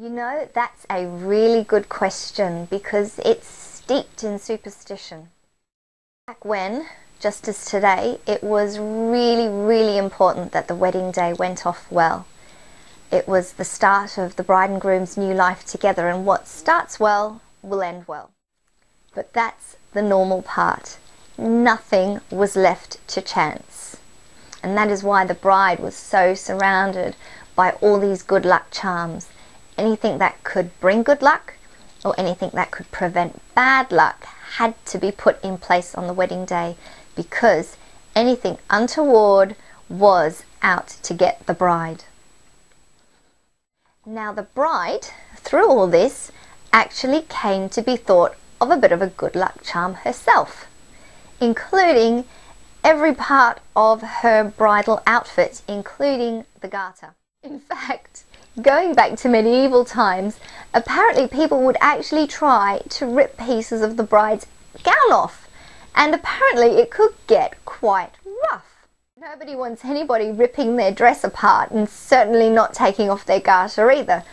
You know, that's a really good question because it's steeped in superstition. Back when, just as today, it was really, really important that the wedding day went off well. It was the start of the bride and groom's new life together, and what starts well will end well. But that's the normal part. Nothing was left to chance. And that is why the bride was so surrounded by all these good luck charms. Anything that could bring good luck or anything that could prevent bad luck had to be put in place on the wedding day, because anything untoward was out to get the bride. Now the bride, through all this, actually came to be thought of a bit of a good luck charm herself, including every part of her bridal outfit, including the garter. In fact, going back to medieval times, apparently people would actually try to rip pieces of the bride's gown off, and apparently it could get quite rough. Nobody wants anybody ripping their dress apart, and certainly not taking off their garter either.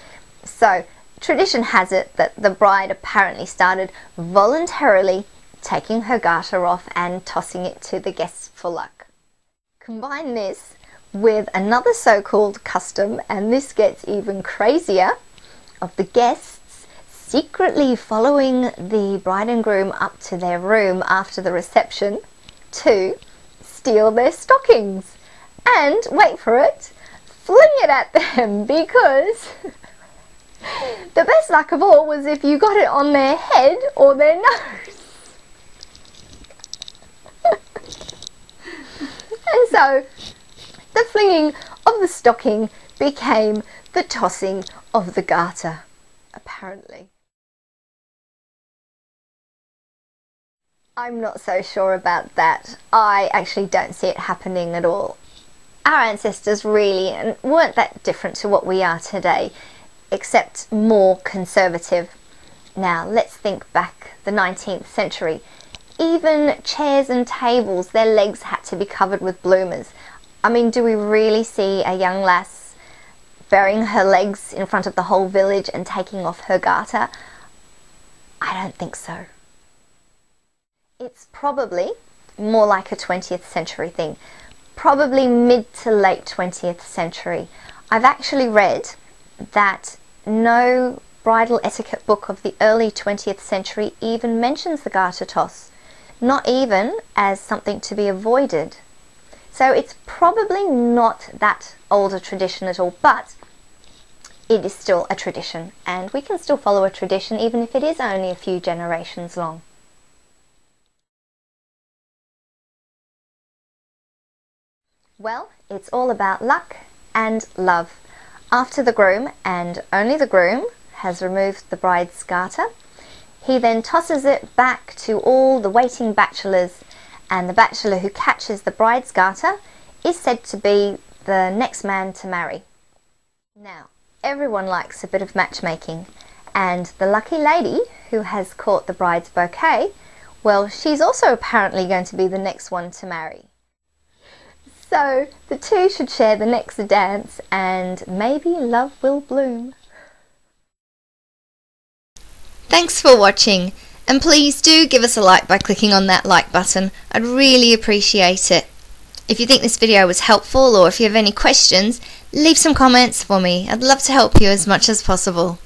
So tradition has it that the bride apparently started voluntarily taking her garter off and tossing it to the guests for luck. Combine this with another so-called custom, and this gets even crazier, of the guests secretly following the bride and groom up to their room after the reception to steal their stockings and, wait for it, fling it at them, because the best luck of all was if you got it on their head or their nose. And so the flinging of the stocking became the tossing of the garter, apparently. I'm not so sure about that. I actually don't see it happening at all. Our ancestors really weren't that different to what we are today, except more conservative. Now let's think back the 19th century. Even chairs and tables, their legs had to be covered with bloomers. I mean, do we really see a young lass burying her legs in front of the whole village and taking off her garter? I don't think so. It's probably more like a 20th century thing, probably mid to late 20th century. I've actually read that no bridal etiquette book of the early 20th century even mentions the garter toss, not even as something to be avoided. So it's probably not that old a tradition at all, but it is still a tradition, and we can still follow a tradition even if it is only a few generations long. Well, it's all about luck and love. After the groom, and only the groom, has removed the bride's garter, he then tosses it back to all the waiting bachelors, and the bachelor who catches the bride's garter is said to be the next man to marry. Now, everyone likes a bit of matchmaking, and the lucky lady who has caught the bride's bouquet, well, she's also apparently going to be the next one to marry. So the two should share the next dance, and maybe love will bloom. Thanks for watching, and please do give us a like by clicking on that like button. I'd really appreciate it. If you think this video was helpful, or if you have any questions, leave some comments for me. I'd love to help you as much as possible.